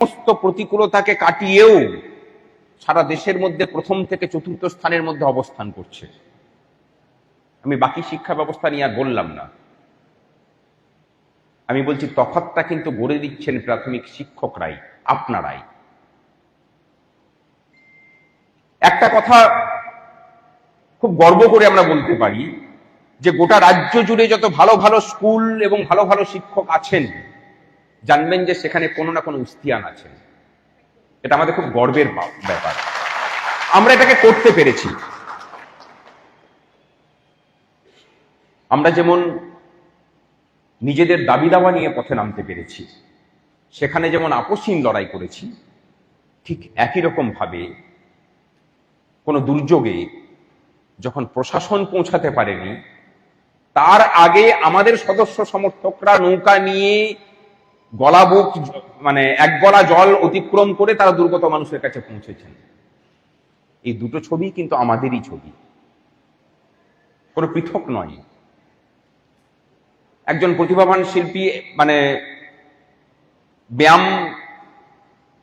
সমস্ত প্রতিকূলতাকে কাটিয়েও সারা দেশের মধ্যে প্রথম থেকে চতুর্থ স্থানের মধ্যে অবস্থান করছে। আমি বাকি শিক্ষা ব্যবস্থা নিয়ে আর বললাম না, আমি বলছি তফাৎটা কিন্তু গড়ে দিচ্ছেন প্রাথমিক শিক্ষকরাই, আপনারাই। একটা কথা খুব গর্ব করে আমরা বলতে পারি যে গোটা রাজ্য জুড়ে যত ভালো ভালো স্কুল এবং ভালো ভালো শিক্ষক আছেন, জানবেন যে সেখানে কোনো না কোনো উস্তিয়ান আছেন। এটা আমাদের খুব গর্বের ব্যাপার, আমরা এটাকে করতে পেরেছি। আমরা যেমন নিজেদের দাবি দাওয়া নিয়ে পথে নামতে পেরেছি, সেখানে যেমন আপসহীন লড়াই করেছি, ঠিক একই রকম ভাবে কোনো দুর্যোগে যখন প্রশাসন পৌঁছাতে পারেনি, তার আগে আমাদের সদস্য সমর্থকরা নৌকা নিয়ে গলা বুক মানে এক গলা জল অতিক্রম করে তারা দুর্গত মানুষের কাছে পৌঁছেছেন। এই দুটো ছবি কিন্তু আমাদেরই ছবি, কোনো পৃথক নয়। একজন প্রতিভাবান শিল্পী, মানে ব্যায়াম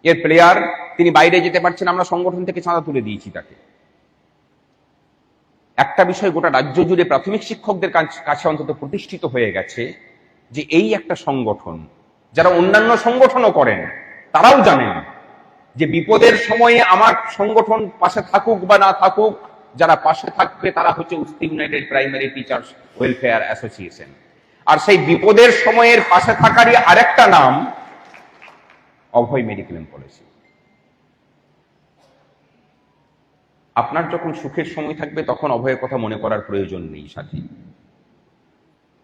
এর প্লেয়ার, তিনি বাইরে যেতে পারছেন, আমরা সংগঠন থেকে চাঁদা তুলে দিয়েছি তাকে। একটা বিষয় গোটা রাজ্য জুড়ে প্রাথমিক শিক্ষকদের কাছে অন্তত প্রতিষ্ঠিত হয়ে গেছে যে এই একটা সংগঠন, যারা অন্যান্য সংগঠনও করেন তারাও জানেন যে বিপদের সময়ে আমার সংগঠন পাশে থাকুক বা না থাকুক, যারা পাশে থাকবে তারা হচ্ছে Usti united primary teachers welfare association. আর সেই বিপদের সময়ের পাশে থাকারই আরেকটা নাম অভয় মেডিক্লেম পলিসি। আপনার যখন সুখের সময় থাকবে তখন অভয়ের কথা মনে করার প্রয়োজন নেই সাথী,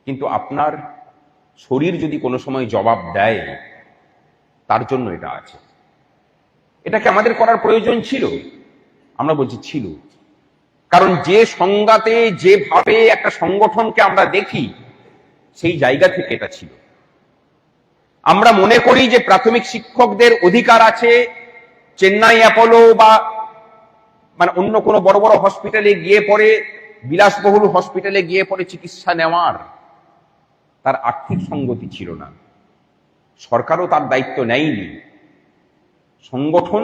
কিন্তু আপনার শরীর যদি কোনো সময় জবাব দেয়, তার জন্য এটা আছে। এটাকে আমাদের করার প্রয়োজন ছিল, আমরা বলছি ছিল, কারণ যে সংজ্ঞাতে যেভাবে একটা সংগঠনকে আমরা দেখি, সেই জায়গা থেকে এটা ছিল। আমরা মনে করি যে প্রাথমিক শিক্ষকদের অধিকার আছে চেন্নাই অ্যাপোলো বা মানে অন্য কোনো বড় বড় হসপিটালে গিয়ে পড়ে, বিলাসবহুল হসপিটালে গিয়ে পড়ে চিকিৎসা নেওয়ার। তার আর্থিক সঙ্গতি ছিল না, সরকারও তার দায়িত্ব নেয়নি, সংগঠন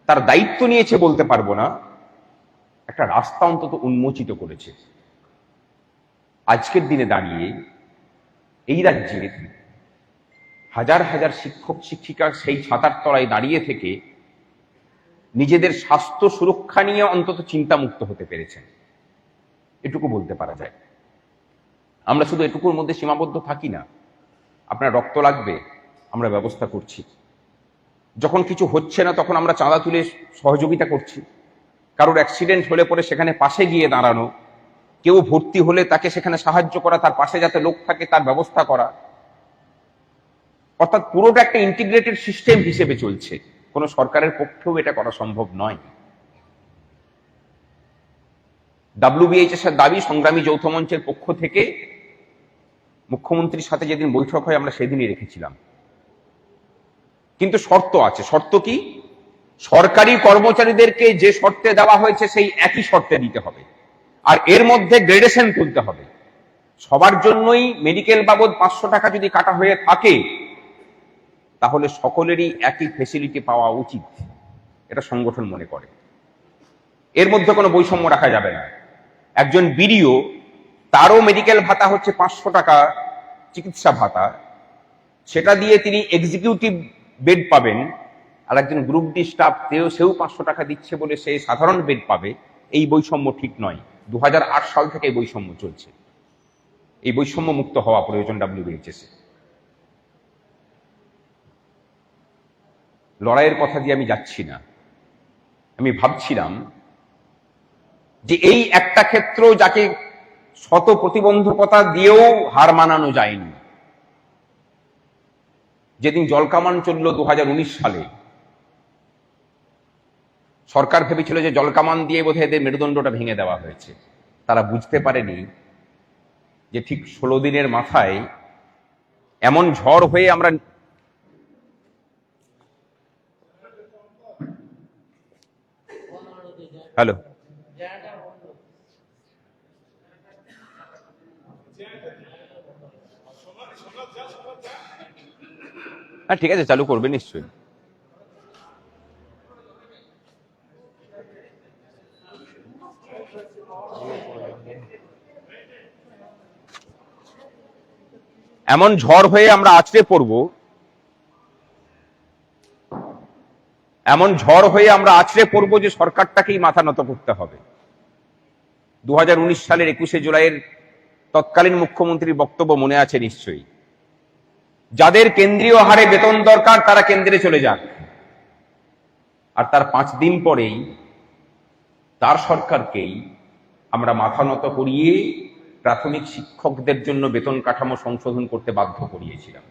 তার দায়িত্ব নিয়েছে বলতে পারবো না, একটা রাস্তা অন্তত উন্মোচিত করেছে। আজকের দিনে দাঁড়িয়ে এই রাজ্যের হাজার হাজার শিক্ষক শিক্ষিকা সেই ছাতার তলায় দাঁড়িয়ে থেকে নিজেদের স্বাস্থ্য সুরক্ষা নিয়ে অন্তত চিন্তামুক্ত হতে পেরেছেন, এটুকু বলতে পারা যায়। আমরা শুধু এটুকুর মধ্যে সীমাবদ্ধ থাকি না। আপনার রক্ত লাগবে, আমরা ব্যবস্থা করছি। যখন কিছু হচ্ছে না তখন আমরা চাঁদা তুলে সহযোগিতা করছি। কারোর অ্যাক্সিডেন্ট হলে পরে সেখানে পাশে গিয়ে দাঁড়ানো, কেউ ভর্তি হলে তাকে সেখানে সাহায্য করা, তার পাশে যাতে লোক থাকে তার ব্যবস্থা করা। অর্থাৎ পুরোটা একটা ইন্টিগ্রেটেড সিস্টেম হিসেবে চলছে, কোনো সরকারের পক্ষেও এটা করা সম্ভব নয়। WBHS এর দাবি সংগ্রামী যৌথ মঞ্চের পক্ষ থেকে মুখ্যমন্ত্রীর সাথে যেদিন বৈঠক হয় আমরা সেদিনই রেখেছিলাম, কিন্তু শর্ত আছে। শর্ত কি? সরকারি কর্মচারীদেরকে যে শর্তে দেওয়া হয়েছে সেই একই শর্তে দিতে হবে, আর এর মধ্যে গ্রেডেশন তুলতে হবে। সবার জন্যই মেডিকেল বাবদ 500 টাকা যদি কাটা হয়ে থাকে, তাহলে সকলেরই একই ফেসিলিটি পাওয়া উচিত, এটা সংগঠন মনে করে। এর মধ্যে কোনো বৈষম্য রাখা যাবে না। একজন বিডিও, তারও মেডিকেল ভাতা হচ্ছে 500 টাকা চিকিৎসা ভাতা, সেটা দিয়ে তিনি এক্সিকিউটিভ বেড পাবেন। আর একজন গ্রুপ ডি স্টাফ সেও 500 টাকা দিচ্ছে বলে সে সাধারণ বেড পাবে। এই বৈষম্য ঠিক নয়। 2008 সাল থেকে এই বৈষম্য চলছে। এই বৈষম্য মুক্ত হওয়া প্রয়োজন WBHS। লড়াইয়ের কথা দিয়ে আমি যাচ্ছি না, আমি ভাবছিলাম যে এই একটা ক্ষেত্র যাকে শত প্রতিবন্ধকতা দিয়েও হার মানানো যায়নি। যেদিন জলকামান চলল 2019 সালে, সরকার ভেবেছিল যে জলকামান দিয়ে বোধহয় এদের মেরুদণ্ডটা ভেঙে দেওয়া হয়েছে। তারা বুঝতে পারেনি যে ঠিক 16 দিনের মাথায় এমন ঝড় হয়ে আমরা হ্যালো হ্যাঁ ঠিক আছে, চালু করবে নিশ্চয়ই। এমন ঝড় হয়ে আমরা আছড়ে পড়ব, এমন ঝড় হয়ে আমরা আছড়ে পড়ব যে সরকারটাকেই মাথা নত করতে হবে। 2019 সালের 21শে জুলাইয়ের তৎকালীন মুখ্যমন্ত্রীর বক্তব্য মনে আছে নিশ্চয়ই, যাদের কেন্দ্রীয় হারে বেতন দরকার তারা কেন্দ্রে চলে যাক। আর তার 5 দিন পরেই তার সরকারকেই আমরা মাথা নত করিয়ে প্রাথমিক শিক্ষকদের জন্য বেতন কাঠামো সংশোধন করতে বাধ্য করিয়েছিলাম।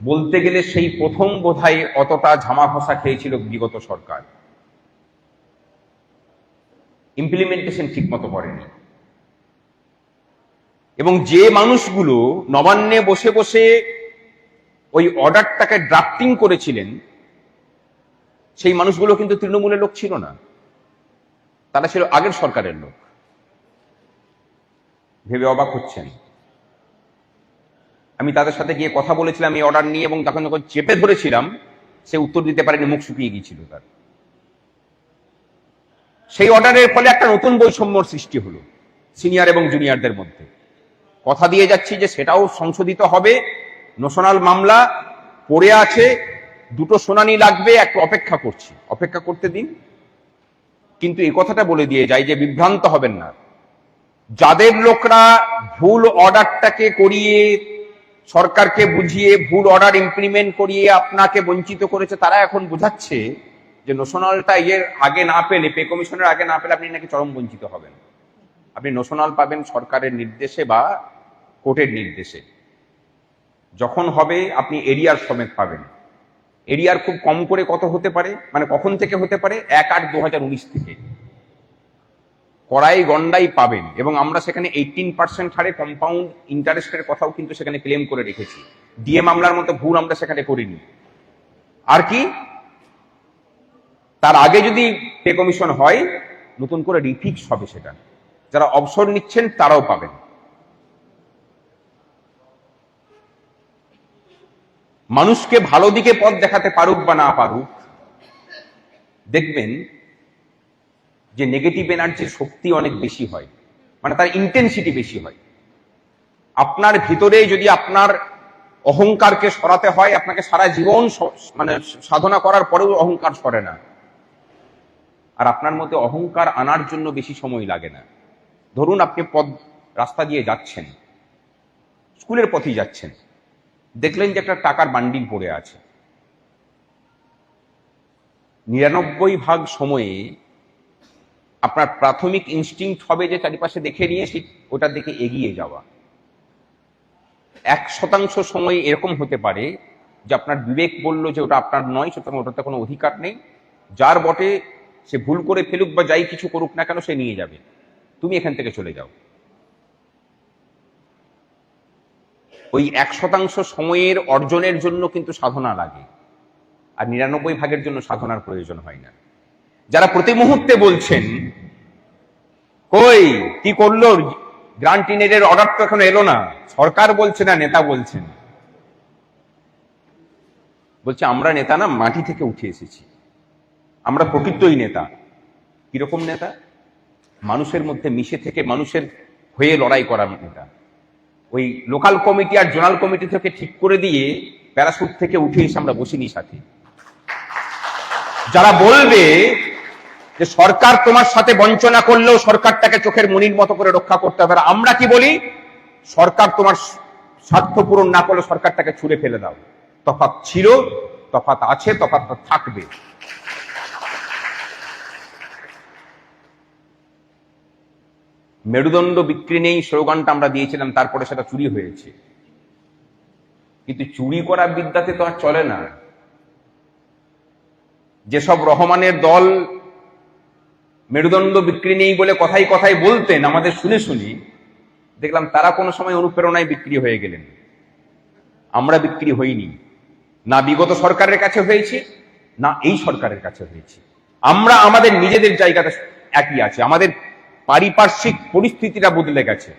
বলতে গেলে সেই প্রথম বোধহয় অতটা ঝামা ঘষা খেয়েছিল বিগত সরকার, ইমপ্লিমেন্টেশন ঠিক মতো করেনি। এবং যে মানুষগুলো নবান্নে বসে বসে ওই অর্ডারটাকে ড্রাফটিং করেছিলেন, সেই মানুষগুলো কিন্তু তৃণমূলের লোক ছিল না, তারা ছিল আগের সরকারের লোক। ভেবে অবাক হচ্ছেন। আমি তাদের সাথে গিয়ে কথা বলেছিলাম এই অর্ডার নিয়ে, এবং তখন যখন চেপে ধরেছিলাম সে উত্তর দিতে পারেনি, মুখ শুকিয়ে গিয়েছিল তার। সেই অর্ডারের ফলে একটা নতুন বৈষম্যর সৃষ্টি হলো সিনিয়র এবং জুনিয়রদের মধ্যে। কথা দিয়ে যাচ্ছি যে সেটাও সংশোধিত হবে। নোশনাল মামলা পড়ে আছে, 2টো শুনানি লাগবে, একটু অপেক্ষা করছি, অপেক্ষা করতে দিন। কিন্তু এই কথাটা বলে দিয়ে যাই যে বিভ্রান্ত হবেন না। যাদের লোকরা ভুল অর্ডারটাকে করিয়ে, সরকারকে বুঝিয়ে ভুল অর্ডার ইমপ্লিমেন্ট করিয়ে আপনাকে বঞ্চিত করেছে, তারা এখন বোঝাচ্ছে যে নোশনালটা এর আগে না পেলে, পে কমিশনের আগে না পেলে আপনি নাকি চরম বঞ্চিত হবেন। আপনি নোশনাল পাবেন সরকারের নির্দেশে বা কোর্টের নির্দেশে। যখন হবে আপনি এরিয়ার সমেত পাবেন। এরিয়ার খুব কম করে কত হতে পারে, মানে কখন থেকে হতে পারে? 1/8/2019 থেকে কড়াই গন্ডাই পাবেন। এবং আমরা সেখানে 18% হারে কম্পাউন্ড ইন্টারেস্টের কথাও কিন্তু সেখানে ক্লেম করে রেখেছি। ডিএ মামলার মতো ভুল আমরা সেখানে করিনি। আর কি, তার আগে যদি পে কমিশন হয়, নতুন করে রিফিক্স হবে সেটা। যারা অবসর নিচ্ছেন তারাও পাবেন। মানুষকে ভালো দিকে পথ দেখাতে পারুক বা না পারুক, দেখবেন যে নেগেটিভ এনার্জির শক্তি অনেক বেশি হয়, মানে তার ইন্টেন্সিটি বেশি হয়। আপনার ভিতরে যদি আপনার অহংকারকে সরাতে হয়, আপনাকে সারা জীবন মানে সাধনা করার পরেও অহংকার সরে না। আর আপনার মধ্যে অহংকার আনার জন্য বেশি সময় লাগে না। ধরুন আপনি রাস্তা দিয়ে যাচ্ছেন, স্কুলের পথেই যাচ্ছেন, দেখলেন যে একটা টাকার বান্ডিল পড়ে আছে। 99% সময়ে আপনার প্রাথমিক ইনস্টিংক্ট হবে যে চারিপাশে দেখে নিয়ে ওটার দিকে এগিয়ে যাওয়া। 1% সময় এরকম হতে পারে যে আপনার বিবেক বলল যে ওটা আপনার নয়, সুতরাং ওটাতে কোনো অধিকার নেই, যার বটে সে ভুল করে ফেলুক বা যাই কিছু করুক না কেন সে নিয়ে যাবে, তুমি এখান থেকে চলে যাও। ওই 1% সময়ের অর্জনের জন্য কিন্তু সাধনা লাগে, আর 99% জন্য সাধনার প্রয়োজন হয় না। যারা প্রতি মুহূর্তে বলছেন কই কি করলো, গ্রান্টিনেডের অর্ডার তো এখন এলো না, সরকার বলছে না, নেতা বলছেন, বলছে আমরা নেতা না, মাটি থেকে উঠে এসেছি, আমরা প্রকৃতই নেতা। কিরকম নেতা? মানুষের মধ্যে মিশে থেকে মানুষের হয়ে লড়াই করার নেতা। ওই লোকাল কমিটি আর জোনাল কমিটি থেকে ঠিক করে দিয়ে প্যারাশুট থেকে উঠে এসে আমরা বসিনি সাথে। যারা বলবে যে সরকার তোমার সাথে বঞ্চনা করলেও সরকারটাকে চোখের মনির মতো করে রক্ষা করতে হবে, আমরা কি বলি? সরকার তোমার স্বার্থ পূরণ না করলে সরকারটাকে ছুঁড়ে ফেলে দাও। তফাৎ ছিল, তফাৎ আছে, তফাৎ থাকবে। মেরুদণ্ড বিক্রি নেই স্লোগানটা আমরা দিয়েছিলাম, তারপরে সেটা চুরি হয়েছে। কিন্তু চুরি করা বিদ্যাতে তো আর চলে না। যেসব রহমানের দল মেরুদণ্ড বিক্রি নেই বলে কথাই কথাই বলতেন আমাদের শুনে শুনি, দেখলাম তারা কোনো সময় অনুপ্রেরণায় বিক্রি হয়ে গেলেন। আমরা বিক্রি হইনি, না বিগত সরকারের কাছে হয়েছি, না এই সরকারের কাছে হয়েছি। আমরা আমাদের নিজেদের জায়গাটা একই আছে। আমাদের পারিপার্শ্বিক পরিস্থিতিটা বদলে গেছে।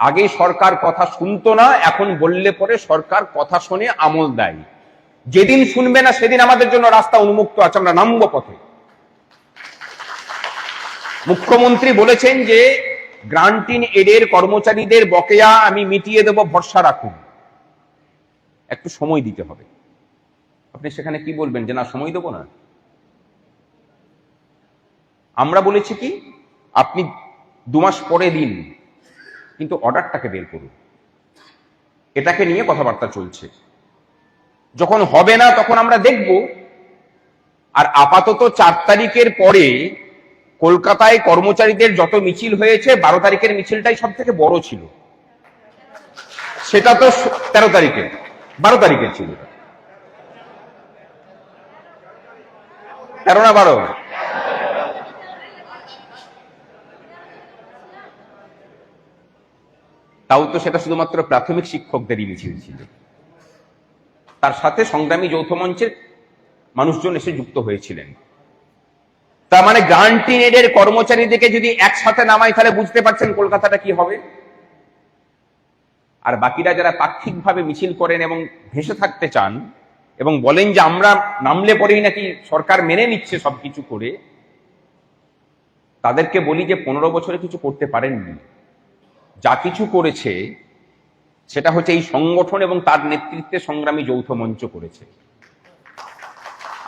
আগে সরকার কথা শুনতো না, এখন বললে পরে সরকার কথা শুনে আমল দেয়। যেদিন শুনবে না সেদিন আমাদের জন্য রাস্তা উন্মুক্ত আছে, আমরা নামবো পথে। মুখ্যমন্ত্রী বলেছেন যে গ্রান্টিন এডের কর্মচারীদের বকেয়া আমি মিটিয়ে দেব, ভরসা রাখুন। একটু সময় দিতে হবে। আপনি সেখানে কি বলবেন যে না সময় দেবো না? আমরা বলেছি কি আপনি 2 মাস পরে দিন, কিন্তু অর্ডারটাকে বের করুন। এটাকে নিয়ে কথাবার্তা চলছে। যখন হবে না তখন আমরা দেখব। আর আপাতত 4 তারিখের পরে কলকাতায় কর্মচারীদের যত মিছিল হয়েছে 12 তারিখের মিছিলটাই সব থেকে বড় ছিল। সেটা তো 13 তারিখে 12 তারিখের ছিল, 13 না 12? তাও তো সেটা শুধুমাত্র প্রাথমিক শিক্ষকদেরই মিছিল ছিল। তার সাথে সংগ্রামী যৌথ মঞ্চের মানুষজন এসে যুক্ত হয়েছিলেন। তার মানে গ্রান্টিন এডের কর্মচারীদেরকে যদি একসাথে নামাই তাহলে বুঝতে পারছেন কলকাতাটা কি হবে। আর বাকিরা যারা পাক্ষিকভাবে মিছিল করেন এবং ভেসে থাকতে চান এবং বলেন যে আমরা নামলে পরেই নাকি সরকার মেনে নিচ্ছে সবকিছু করে, তাদেরকে বলি যে 15 বছরে কিছু করতে পারেননি। যা কিছু করেছে সেটা হচ্ছে এই সংগঠন এবং তার নেতৃত্বে সংগ্রামী যৌথ মঞ্চ করেছে।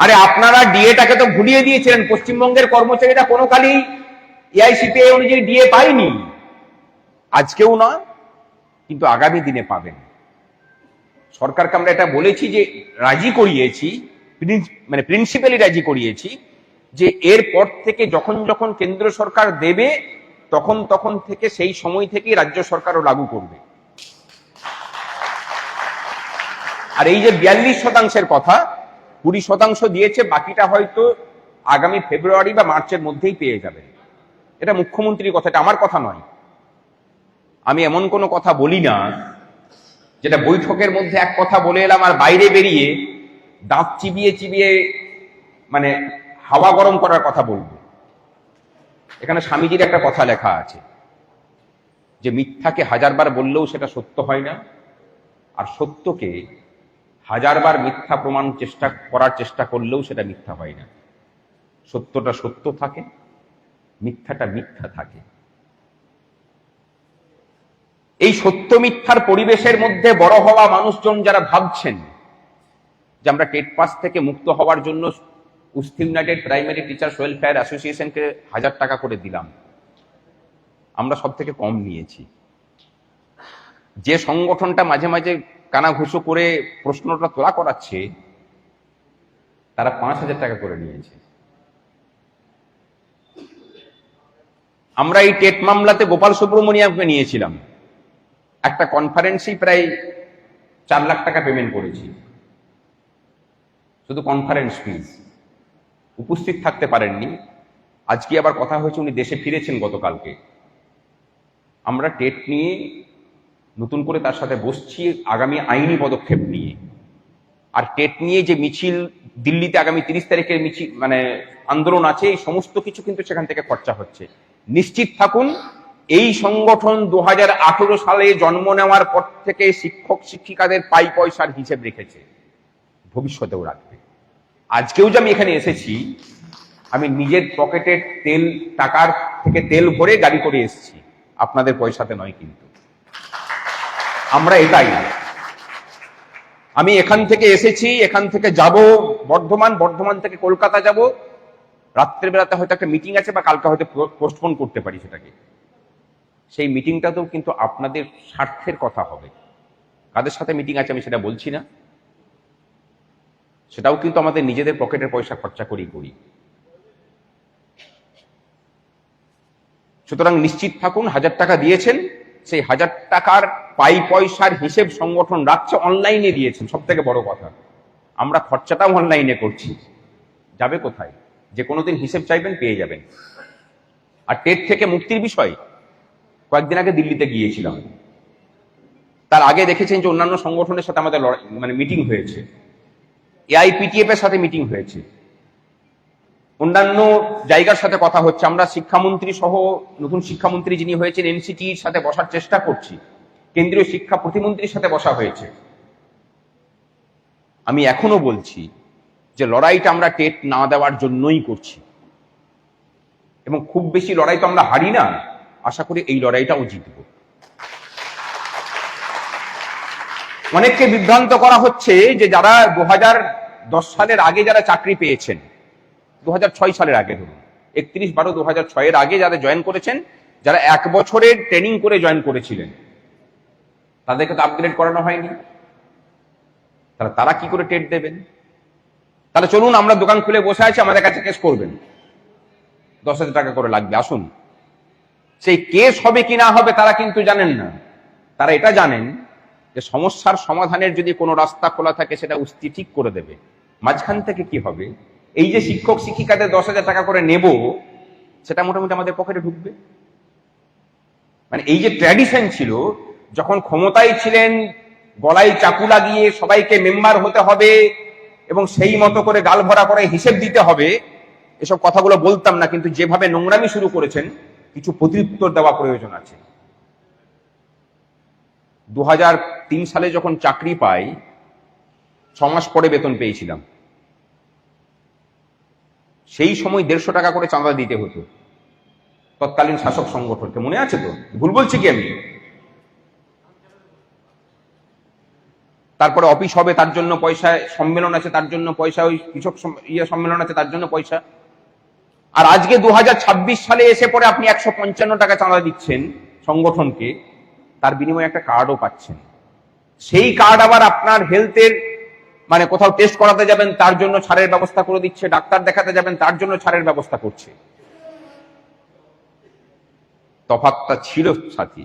আরে আপনারা ডিএটাকে তো ভুলিয়ে দিয়েছিলেন। পশ্চিমবঙ্গের কর্মচারীরা কোনো কালই এআইসিপিআই অনুযায়ী ডিএ পায়নি, আজকেও না, কিন্তু আগামী দিনে পাবেন। সরকারকে আমরা এটা বলেছি যে রাজি করিয়েছি, মানে প্রিন্সিপালি রাজি করিয়েছি যে এরপর থেকে যখন যখন কেন্দ্র সরকার দেবে তখন তখন থেকে সেই সময় থেকেই রাজ্য সরকারও লাগু করবে। আর এই যে 42% কথা, 20% দিয়েছে, বাকিটা হয়তো আগামী ফেব্রুয়ারি বা মার্চের মধ্যেই পেয়ে যাবেন। এটা মুখ্যমন্ত্রীর কথা, এটা আমার কথা নয়। আমি এমন কোনো কথা বলি না যেটা বৈঠকের মধ্যে এক কথা বলে এলাম আর বাইরে বেরিয়ে দাঁত চিবিয়ে চিবিয়ে মানে হাওয়া গরম করার কথা বলবো। এখানে স্বামীজির একটা কথা লেখা আছে যে মিথ্যাকে 1000 বার বললেও সেটা সত্য হয় না, আর সত্যকে 1000 বার মিথ্যা প্রমাণ করার চেষ্টা করলেও সেটা মিথ্যা হয় না। সত্যটা সত্য থাকে, মিথ্যাটা মিথ্যা থাকে। এই সত্য মিথ্যার পরিবেশের মধ্যে বড় হওয়া মানুষজন যারা ভাবছেন যে আমরা টেট পাস থেকে মুক্ত হওয়ার জন্য উস্তি ইউনাইটেড প্রাইমারি টিচার্স ওয়েলফেয়ার অ্যাসোসিয়েশনকে 1000 টাকা করে দিলাম, আমরা সব থেকে কম নিয়েছি। যে সংগঠনটা মাঝে মাঝে কানাঘুষো করে প্রশ্নটা তোলা করাচ্ছে তারা 5000 টাকা করে নিয়েছে। আমরা এই টেট মামলাতে গোপাল সুব্রমণিয়ামকে নিয়েছিলাম, একটা কনফারেন্সই প্রায় 4 লাখ টাকা পেমেন্ট করেছি, শুধু কনফারেন্স ফিজ। উপস্থিত থাকতে পারেননি। আজকে আবার কথা হয়েছে উনি দেশে ফিরেছেন গতকালকে। আমরা টেট নিয়ে নতুন করে তার সাথে বসছি আগামী আইনি পদক্ষেপ নিয়ে। আর টেট নিয়ে যে মিছিল দিল্লিতে আগামী 30 তারিখের মিছিল মানে আন্দোলন আছে, এই সমস্ত কিছু কিন্তু সেখান থেকে খরচা হচ্ছে। নিশ্চিত থাকুন এই সংগঠন 2018 সালে জন্ম নেওয়ার পর থেকে শিক্ষক শিক্ষিকাদের পাই পয়সার হিসেব রেখেছে, ভবিষ্যতেও রাখবে। আজকেও যে আমি এখানে এসেছি, আমি নিজের পকেটের টাকার থেকে তেল ভরে গাড়ি করে এসেছি, আপনাদের পয়সাতে নয়। কিন্তু আমরা এটাই, আমি এখান থেকে এসেছি, এখান থেকে যাব বর্ধমান থেকে কলকাতা যাব, রাত্রের বেলাতে হয়তো একটা মিটিং আছে বা কালকে হয়তো পোস্টপোন করতে পারি সেটাকে। সেই মিটিংটাতেও কিন্তু আপনাদের স্বার্থের কথা হবে। কাদের সাথে মিটিং আছে আমি সেটা বলছি না, সেটাও কিন্তু আমাদের নিজেদের পকেটের পয়সা খরচা করি। সুতরাং নিশ্চিত থাকুন 1000 টাকা দিয়েছেন, সেই 1000 টাকার পাই পয়সার হিসেব সংগঠন রাখছে, অনলাইনে দিয়েছেন। সব থেকে বড় কথা, আমরা খরচাটাও অনলাইনে করছি। যাবে কোথায়? যে কোনোদিন হিসেব চাইবেন পেয়ে যাবেন। আর টেট থেকে মুক্তির বিষয় কয়েকদিন আগে দিল্লিতে গিয়েছিলাম, তার আগে দেখেছেন যে অন্যান্য সংগঠনের সাথে আমাদের মানে মিটিং হয়েছে, এআইপিটিএফ এর সাথে মিটিং হয়েছে, অন্যান্য জায়গার সাথে কথা হচ্ছে। আমরা শিক্ষামন্ত্রী সহ নতুন শিক্ষামন্ত্রী যিনি হয়েছেন এনসিটির সাথে বসার চেষ্টা করছি, কেন্দ্রীয় শিক্ষা প্রতিমন্ত্রীর সাথে বসা হয়েছে। আমি এখনো বলছি যে লড়াইটা আমরা টেট না দেওয়ার জন্যই করছি। এবং খুব বেশি লড়াই তো আমরা হারি না, আশা করি এই লড়াইটাও জিতব। অনেককে বিভ্রান্ত করা হচ্ছে যে যারা 2010 সালের আগে যারা চাকরি পেয়েছেন, 2006 সালের আগে ধরুন 31/12/2006 আগে যারা জয়েন করেছেন, যারা 1 বছরের ট্রেনিং করে জয়েন করেছিলেন, তাদেরকে তো আপগ্রেড করানো হয়নি, তারা কি করে টেট দেবেন? তাহলে চলুন, আমরা দোকান খুলে বসে আছি, আমাদের কাছে কেস করবেন, 10,000 টাকা করে লাগবে, আসুন। সেই কেস হবে কি না হবে তারা কিন্তু জানেন না। তারা এটা জানেন যে সমস্যার সমাধানের যদি কোনো রাস্তা খোলা থাকে সেটা উস্তি ঠিক করে দেবে। মাঝখান থেকে কি হবে? এই যে শিক্ষক শিক্ষিকাদের 10,000 টাকা করে নেব, সেটা মোটামুটি আমাদের পকেটে ঢুকবে। মানে এই যে ট্র্যাডিশন ছিল, যখন ক্ষমতায় ছিলেন গলায় চাকু লাগিয়ে সবাইকে মেম্বার হতে হবে এবং সেই মতো করে গাল ভরা করে হিসেব দিতে হবে, এসব কথাগুলো বলতাম না, কিন্তু যেভাবে নোংরামি শুরু করেছেন কিছু প্রত্যুত্তর দেওয়া প্রয়োজন আছে। 2003 সালে যখন চাকরি পাই, 6 মাস পরে বেতন পেয়েছিলাম। সেই সময় 150 টাকা করে চাঁদা দিতে হতো তৎকালীন শাসক সংগঠনকে, মনে আছে তো? ভুল বলছি কি আমি? তারপরে অফিস হবে তার জন্য পয়সা, সম্মেলন আছে তার জন্য পয়সা, ওই কৃষক সম্মেলন আছে তার জন্য পয়সা। আর আজকে 2026 সালে এসে পরে আপনি 155 টাকা চাঁদা দিচ্ছেন সংগঠনকে, তার বিনিময়ে একটা কার্ডও পাচ্ছেন। সেই কার্ড আবার আপনার হেলথের, মানে কোথাও টেস্ট করাতে যাবেন তার জন্য ছাড়ের ব্যবস্থা করে দিচ্ছে, ডাক্তার দেখাতে যাবেন তার জন্য ছাড়ের ব্যবস্থা করছে। তফাৎটা ছিল সাথী,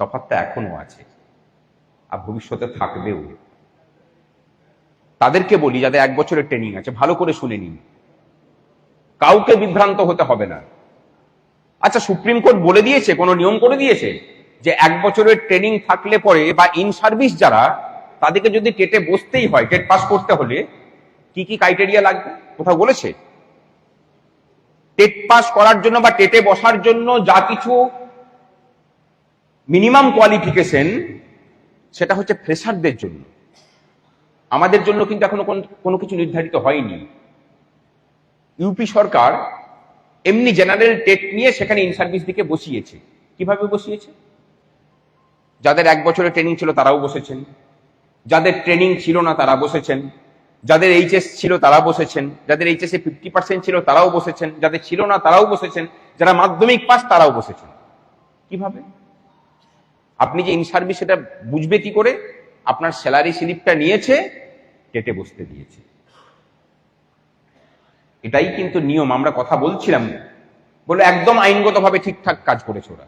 তফাৎটা এখনো আছে, আর ভবিষ্যতে থাকবেও। তাদেরকে বলি যাদের 1 বছরের ট্রেনিং আছে, ভালো করে শুনে নিন, কাউকে বিভ্রান্ত হতে হবে না। আচ্ছা, সুপ্রিম কোর্ট বলে দিয়েছে, কোনো নিয়ম করে দিয়েছে যে 1 বছরের ট্রেনিং থাকলে পরে বা ইন সার্ভিস যারা, তাদেরকে যদি টেটে বসতেই হয়, টেট পাস করতে হলে কি কি ক্রাইটেরিয়া লাগবে? কোথাও বলেছে? টেট পাস করার জন্য বা টেটে বসার জন্য যা কিছু মিনিমাম কোয়ালিফিকেশন, সেটা হচ্ছে ফ্রেশারদের জন্য। আমাদের জন্য কিন্তু এখনো কোনো কিছু নির্ধারিত হয়নি। ইউপি সরকার এমনি জেনারেল টেট নিয়ে সেখানে ইন সার্ভিস দিকে বসিয়েছে। কিভাবে বসিয়েছে? যাদের 1 বছরের ট্রেনিং ছিল তারাও বসেছেন, যাদের ট্রেনিং ছিল না তারা বসেছেন, যাদের এইচএস ছিল তারা বসেছেন, যাদের এইচএস এ 50% ছিল তারাও বসেছেন, যাদের ছিল না তারাও বসেছেন, যারা মাধ্যমিক পাস তারাও বসেছেন। কিভাবে? আপনি যে ইন সার্ভিস সেটা বুঝবে কি করে? আপনার স্যালারি স্লিপটা নিয়েছে, টেটে বসতে দিয়েছে। এটাই কিন্তু নিয়ম। আমরা কথা বলছিলাম বলে একদম আইনগতভাবে ঠিকঠাক কাজ করেছে ওরা।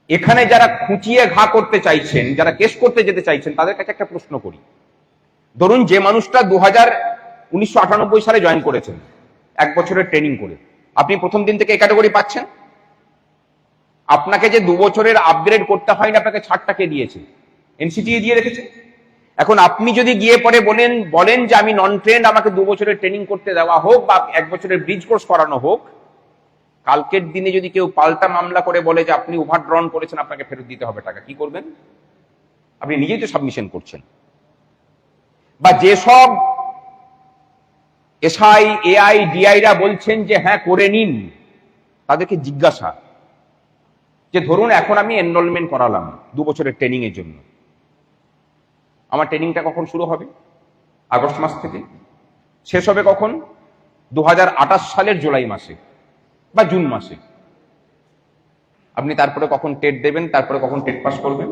এখানে যারা খুঁচিয়ে ঘা করতে চাইছেন, যারা কেস করতে যেতে চাইছেন, তাদের কাছে একটা প্রশ্ন করি। ধরুন, যে মানুষটা 1998 সালে জয়েন করেছেন 1 বছরের ট্রেনিং করে, আপনি প্রথম দিন থেকে এই ক্যাটাগরি পাচ্ছেন। আপনাকে যে 2 বছরের আপগ্রেড করতে হয়নি, আপনাকে ছাড়টা কে দিয়েছে? এনসিটিএ দিয়ে রেখেছে। এখন আপনি যদি গিয়ে পরে বলেন যে আমি নন ট্রেন্ড, আমাকে 2 বছরের ট্রেনিং করতে দেওয়া হোক বা 1 বছরের ব্রিজ কোর্স করানো হোক, কালকের দিনে যদি কেউ পাল্টা মামলা করে বলে যে আপনি ওভারড্রন করেছেন, আপনাকে ফেরত দিতে হবে টাকা, কি করবেন? আপনি নিজেই তো সাবমিশন করছেন। বা যেসব এসআই, এআই, ডিআইরা বলছেন যে হ্যাঁ করে নিন, তাদেরকে জিজ্ঞাসা যে ধরুন এখন আমি এনরোলমেন্ট করালাম 2 বছরের ট্রেনিং এর জন্য, আমার ট্রেনিংটা কখন শুরু হবে? আগস্ট মাস থেকে। শেষ হবে কখন? 2028 সালের জুলাই মাসে বা জুন মাসে। আপনি তারপরে কখন টেট দেবেন, তারপরে কখন টেট পাস করবেন?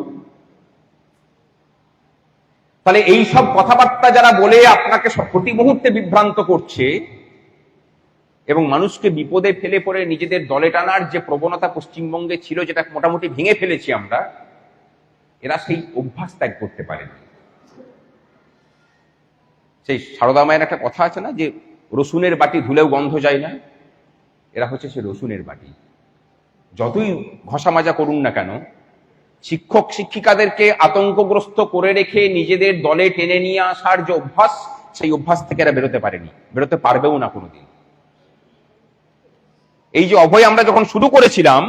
তাহলে এই সব কথাবার্তা যারা বলে আপনাকে প্রতি মুহূর্তে বিভ্রান্ত করছে এবং মানুষকে বিপদে ফেলে পড়ে নিজেদের দলে টানার যে প্রবণতা পশ্চিমবঙ্গে ছিল, যেটা মোটামুটি ভেঙে ফেলেছি আমরা, এরা সেই অভ্যাস ত্যাগ করতে পারে না। সেই সারদা মায়ের একটা কথা আছে না, যে রসুনের বাটি ধুলেও গন্ধ যায় না। এরা হচ্ছে সে রসুনের বাটি। যতই ঘষা মাজা করুন না কেন, শিক্ষক শিক্ষিকাদেরকে আতঙ্কগ্রস্ত করে রেখে নিজেদের দলে টেনে নিয়ে আসার যে অভ্যাস, সেই অভ্যাস থেকে এরা বেরোতে পারেনি, বেরোতে পারবেও না কোনোদিন। এই যে অভয় আমরা যখন শুরু করেছিলাম,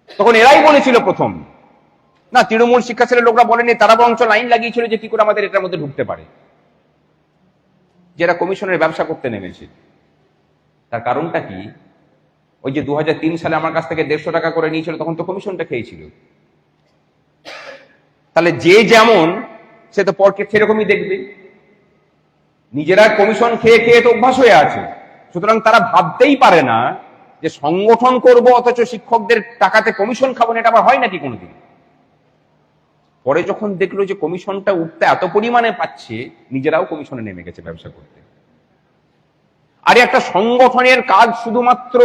তখন এরাই বলেছিল প্রথম, না তৃণমূল শিক্ষা সেলের লোকরা বলেনি, তারা বরঞ্চ লাইন লাগিয়েছিল যে কি করে আমাদের এটার মধ্যে ঢুকতে পারে, যারা কমিশনের ব্যবসা করতে নেমেছে। তার কারণটা কি? ওই যে 2003 সালে আমার কাছ থেকে 150 টাকা করে নিয়েছিল, তখন তো কমিশনটা খেয়েছিল। তাহলে যে যেমন, সে তো পরকে সেরকমই দেখবে। নিজেরা কমিশন খেয়ে খেয়ে তো অভ্যাস হয়ে আছে, সুতরাং তারা ভাবতেই পারে না যে সংগঠন করব অথচ শিক্ষকদের টাকাতে কমিশন খাবো না। এটা আবার হয় নাকি কোনোদিন? পরে যখন দেখলো যে কমিশনটা উঠতে এত পরিমাণে পাচ্ছে, নিজেরাও কমিশনে নেমে গেছে ব্যবসা করতে। আর একটা সংগঠনের কাজ শুধুমাত্র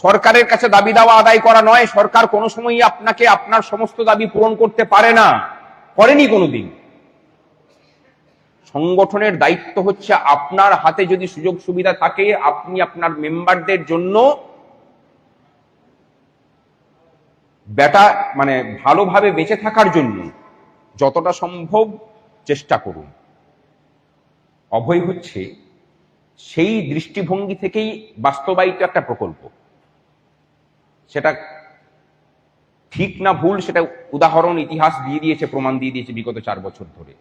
সরকারের কাছে দাবি দাওয়া আদায় করা নয়। সরকার কোনো সময়ই আপনাকে আপনার সমস্ত দাবি পূরণ করতে পারে না, করেনি কোনোদিন। সংগঠনের দায়িত্ব হচ্ছে আপনার হাতে যদি সুযোগ সুবিধা থাকে, আপনি আপনার মেম্বারদের জন্য ভালোভাবে বেঁচে থাকার জন্য যতটা সম্ভব চেষ্টা করুন। অভয় হচ্ছে সেই দৃষ্টিভঙ্গি থেকেই বাস্তবায়িত একটা প্রকল্প। সেটা ঠিক না ভুল, সেটা উদাহরণ ইতিহাস দিয়ে দিয়েছে, প্রমাণ দিয়ে দিয়েছে বিগত 4 বছর ধরে।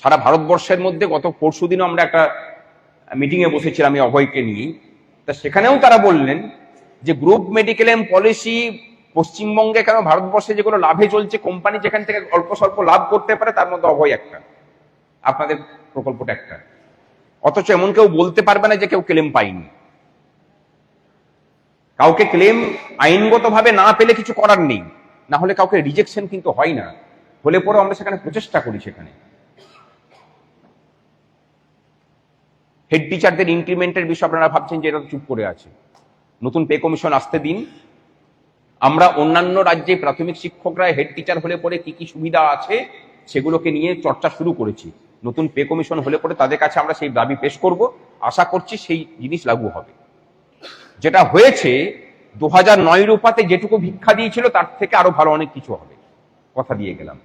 সারা ভারতবর্ষের মধ্যে গত পরশুদিনও আমরা একটা মিটিংয়ে বসেছিলাম এই অভয়কে নিয়ে। তা সেখানেও তারা বললেন যে গ্রুপ মেডিক্লেম পলিসি পশ্চিমবঙ্গে কেন, ভারতবর্ষে যেগুলো লাভে চলছে, কোম্পানি যেখান থেকে অল্প স্বল্প লাভ করতে পারে, তার মধ্যে অভয় একটা, আপনাদের প্রকল্পটা একটা। অথচ এমন কেউ বলতে পারবে না যে কেউ ক্লেম পায়নি। কাউকে ক্লেম আইনগতভাবে না পেলে কিছু করার নেই, না হলে কাউকে রিজেকশন কিন্তু হয় না, হলে পরে আমরা সেখানে প্রচেষ্টা করি। সেখানে হেড টিচারদের ইনক্রিমেন্টের বিষয়ে আপনারা ভাবছেন যে এটা চুপ করে আছে, নতুন পে কমিশন আসতে দিন। আমরা অন্যান্য রাজ্যে প্রাথমিক শিক্ষকরা হেড টিচার হলে পরে কি কি সুবিধা আছে সেগুলোকে নিয়ে চর্চা শুরু করেছি। নতুন পে কমিশন হলে পরে তাদের কাছে আমরা সেই দাবি পেশ করব, আশা করছি সেই জিনিস লাগু হবে। যেটা হয়েছে 2009 রূপাতে যেটুকু ভিক্ষা দিয়েছিল তার থেকে আরো ভালো অনেক কিছু হবে, কথা দিয়ে গেলাম।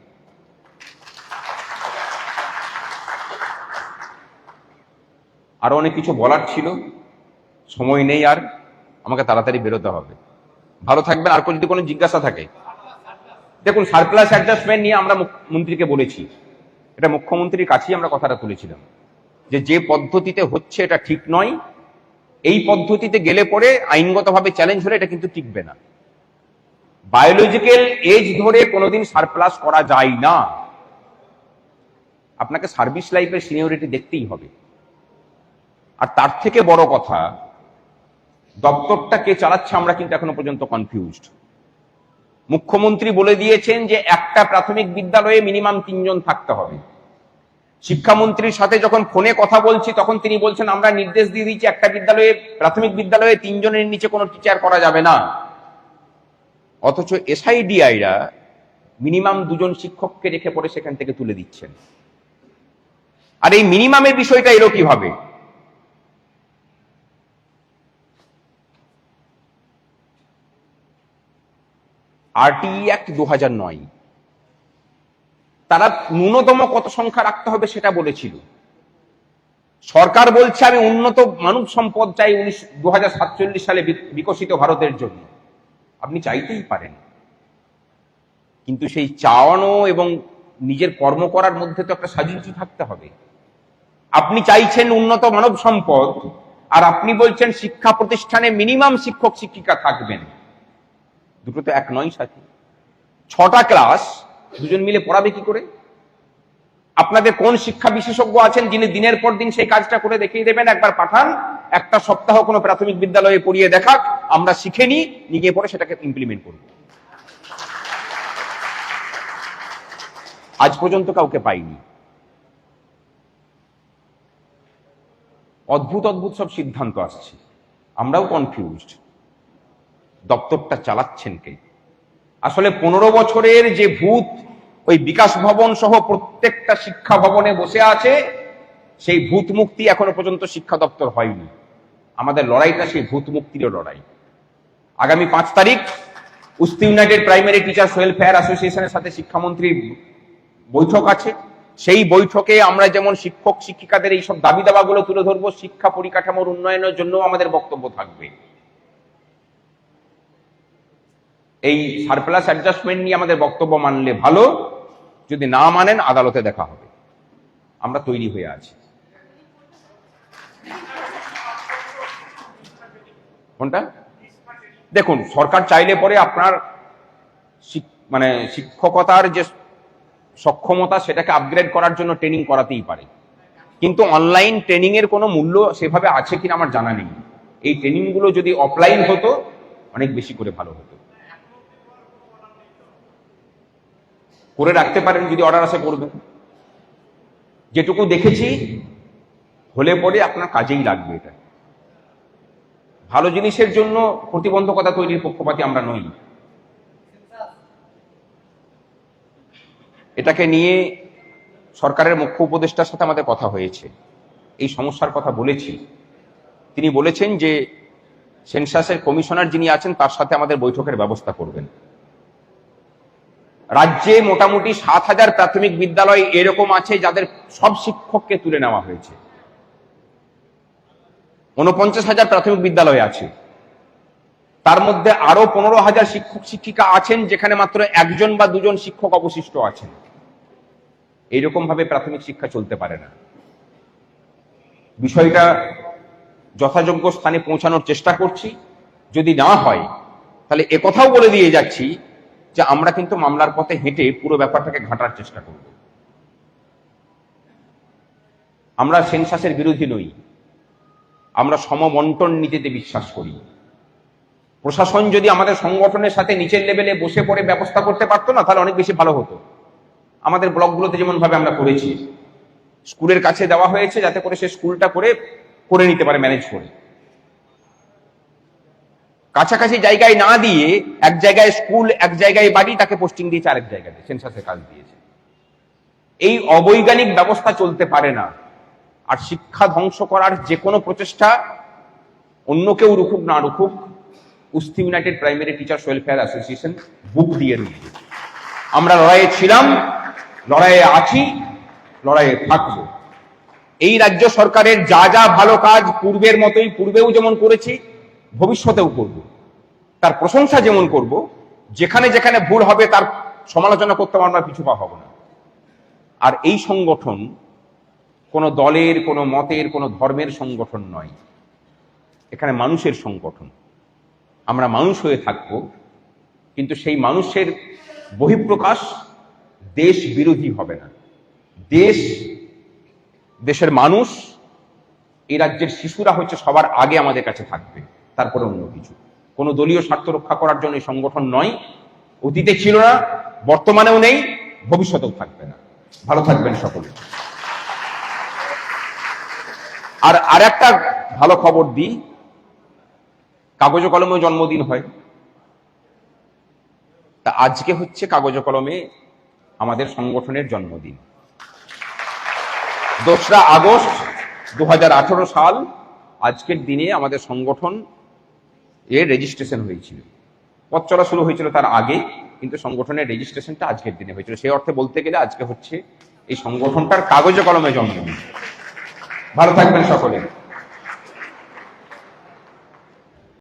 আরো অনেক কিছু বলার ছিল, সময় নেই আর, আমাকে তাড়াতাড়ি বেরোতে হবে। ভালো থাকবেন। আর যদি কোনো জিজ্ঞাসা থাকে, দেখুন সারপ্লাস অ্যাডজাস্টমেন্ট নিয়ে আমরা মন্ত্রীকে বলেছি, এটা মুখ্যমন্ত্রীর কাছেই আমরা কথাটা তুলেছিলাম যে পদ্ধতিতে হচ্ছে এটা ঠিক নয়। এই পদ্ধতিতে গেলে পরে আইনগতভাবে চ্যালেঞ্জ হলে এটা কিন্তু টিকবে না। বায়োলজিক্যাল এজ ধরে কোনোদিন সারপ্লাস করা যায় না। আপনাকে সার্ভিস লাইফের সিনিয়রিটি দেখতেই হবে। আর তার থেকে বড় কথা, দপ্তরটা কে চালাচ্ছে আমরা কিন্তু এখনো পর্যন্ত কনফিউজড। মুখ্যমন্ত্রী বলে দিয়েছেন যে একটা প্রাথমিক বিদ্যালয়ে মিনিমাম 3 জন থাকতে হবে। শিক্ষামন্ত্রীর সাথে যখন ফোনে কথা বলছি তখন তিনি বলছেন আমরা নির্দেশ দিয়ে দিচ্ছি একটা বিদ্যালয়ে, প্রাথমিক বিদ্যালয়ে 3 জনের নিচে কোনো টিচার করা যাবে না। অথচ এসআইডিআইরা মিনিমাম 2 জন শিক্ষককে রেখে পড়ে সেখান থেকে তুলে দিচ্ছেন। আর এই মিনিমামের বিষয়টা এলো কিভাবে? আরটিই অ্যাক্ট 2009, তারা ন্যূনতম কত সংখ্যা রাখতে হবে সেটা বলেছিল। সরকার বলছে আমি উন্নত মানব সম্পদ চাই 2047 সালে বিকশিত ভারতের জন্য। আপনি চাইতেই পারেন, কিন্তু সেই চাওয়ানো এবং নিজের কর্ম করার মধ্যে তো একটা সাযুজ্য থাকতে হবে। আপনি চাইছেন উন্নত মানব সম্পদ, আর আপনি বলছেন শিক্ষা প্রতিষ্ঠানে মিনিমাম শিক্ষক শিক্ষিকা থাকবেন। দুটো তো এক নয় সাথী। 6টা ক্লাস 2 জন মিলে পড়াবে কি করে? আপনাদের কোন শিক্ষা বিশেষজ্ঞ আছেন যিনি দিনের পর দিন সেই কাজটা করে দেখিয়ে দেবেন? একবার পাঠান, একটা সপ্তাহ কোনো প্রাথমিক বিদ্যালয়ে পড়িয়ে দেখাক, আমরা শিখে নিয়ে পরে সেটাকে ইমপ্লিমেন্ট করব। আজ পর্যন্ত কাউকে পাইনি। অদ্ভুত অদ্ভুত সব সিদ্ধান্ত আসছে, আমরাও কনফিউজড। দপ্তরটা চালাচ্ছেন কে? আসলে 15 বছরের যে ভূত ওই বিকাশ ভবন সহ প্রত্যেকটা শিক্ষা ভবনে বসে আছে, সেই ভূত মুক্তি এখনো পর্যন্ত শিক্ষা দপ্তর হয়নি। আমাদের লড়াইটা সেই ভূত মুক্তির লড়াই। আগামী 5 তারিখ উস্তি ইউনাইটেড প্রাইমারি টিচার্স ওয়েলফেয়ার অ্যাসোসিয়েশনের সাথে শিক্ষামন্ত্রীর বৈঠক আছে। সেই বৈঠকে আমরা যেমন শিক্ষক শিক্ষিকাদের এইসব দাবি দাবাগুলো তুলে ধরবো, শিক্ষা পরিকাঠামোর উন্নয়নের জন্য আমাদের বক্তব্য থাকবে। এই সারপ্লাস অ্যাডজাস্টমেন্ট নিয়ে আমাদের বক্তব্য মানলে ভালো, যদি না মানেন আদালতে দেখা হবে। আমরা তৈরি হয়ে আছি। কোনটা? দেখুন, সরকার চাইলে পরে আপনার মানে শিক্ষকতার যে সক্ষমতা সেটাকে আপগ্রেড করার জন্য ট্রেনিং করাতেই পারে, কিন্তু অনলাইন ট্রেনিং এর কোনো মূল্য সেভাবে আছে কিনা আমার জানা নেই। এই ট্রেনিং গুলো যদি অফলাইন হতো অনেক বেশি করে ভালো হতো। করে রাখতে পারেন, যদি অর্ডার আসে করবেন। যেটুকু দেখেছি হলে পরে আপনার কাজেই লাগবে। এটা ভালো জিনিসের জন্য প্রতিবন্ধকতা তৈরির পক্ষপাতী আমরা নই। এটাকে নিয়ে সরকারের মুখ্য উপদেষ্টার সাথে আমাদের কথা হয়েছে, এই সমস্যার কথা বলেছি। তিনি বলেছেন যে সেন্সাসের কমিশনার যিনি আছেন তার সাথে আমাদের বৈঠকের ব্যবস্থা করবেন। রাজ্যে মোটামুটি 7,000 প্রাথমিক বিদ্যালয় এরকম আছে যাদের সব শিক্ষককে তুলে নেওয়া হয়েছে। 49,000 প্রাথমিক বিদ্যালয় আছে, তার মধ্যে আরো 15,000 শিক্ষক শিক্ষিকা আছেন যেখানে মাত্র 1জন বা 2জন শিক্ষক অবশিষ্ট আছেন। এইরকম ভাবে প্রাথমিক শিক্ষা চলতে পারে না। বিষয়টা যথাযোগ্য স্থানে পৌঁছানোর চেষ্টা করছি। যদি না হয় তাহলে একথাও বলে দিয়ে যাচ্ছি যে আমরা কিন্তু মামলার পথে হেঁটে পুরো ব্যাপারটাকে ঘাটার চেষ্টা করব। আমরা সেন্সাসের বিরোধী নই, আমরা সমবন্টন নীতিতে বিশ্বাস করি। প্রশাসন যদি আমাদের সংগঠনের সাথে নিচের লেভেলে বসে পড়ে ব্যবস্থা করতে পারতো না, তাহলে অনেক বেশি ভালো হতো। আমাদের ব্লকগুলোতে যেমন ভাবে আমরা করেছি, স্কুলের কাছে দেওয়া হয়েছে যাতে করে সে স্কুলটা করে নিতে পারে, ম্যানেজ করে। কাছাকাছি জায়গায় না দিয়ে এক জায়গায় স্কুল, এক জায়গায় বাড়ি, তাকে পোস্টিং দিয়েছে আরেক জায়গায়, সেন্সাসের কাজ দিয়েছে। এই অবৈজ্ঞানিক ব্যবস্থা চলতে পারে না। আর শিক্ষা ধ্বংস করার যে কোনো প্রচেষ্টা অন্য কেউ রুখুক না রুখুক, Usti united primary teachers welfare association বুক দিয়ে রয়েছে। আমরা লড়াইয়ে ছিলাম, লড়াইয়ে আছি, লড়াইয়ে থাকবো। এই রাজ্য সরকারের যা যা ভালো কাজ পূর্বের মতোই, পূর্বেও যেমন করেছি ভবিষ্যতেও করব, তার প্রশংসা যেমন করব, যেখানে যেখানে ভুল হবে তার সমালোচনা করতে আমরা পিছু পা হব না। আর এই সংগঠন কোনো দলের, কোনো মতের, কোনো ধর্মের সংগঠন নয়, এখানে মানুষের সংগঠন। আমরা মানুষ হয়ে থাকব, কিন্তু সেই মানুষের বহিঃপ্রকাশ দেশ বিরোধী হবে না। দেশের মানুষ, এই রাজ্যের শিশুরা হচ্ছে সবার আগে আমাদের কাছে থাকবে, তারপরে অন্য কিছু। কোনো দলীয় স্বার্থ রক্ষা করার জন্য এই সংগঠন নয়, অতীতে ছিল না, বর্তমানেও নেই, ভবিষ্যতেও থাকবে না। ভালো থাকবেন সকলে। আর একটা ভালো খবর দিই, কাগজে কলমে জন্মদিন হয়, তা আজকে হচ্ছে কাগজে কলমে আমাদের সংগঠনের জন্মদিন। 2রা আগস্ট 2018 সাল আজকের দিনে আমাদের সংগঠন এর রেজিস্ট্রেশন হয়েছিল। পথ চলা শুরু হয়েছিল তার আগে, কিন্তু সংগঠনের রেজিস্ট্রেশনটা আজকের দিনে হয়েছিল। সেই অর্থে বলতে গেলে আজকে হচ্ছে এই সংগঠনটার কাগজে কলমে জন্মদিন। ভালো থাকবেন সকলে।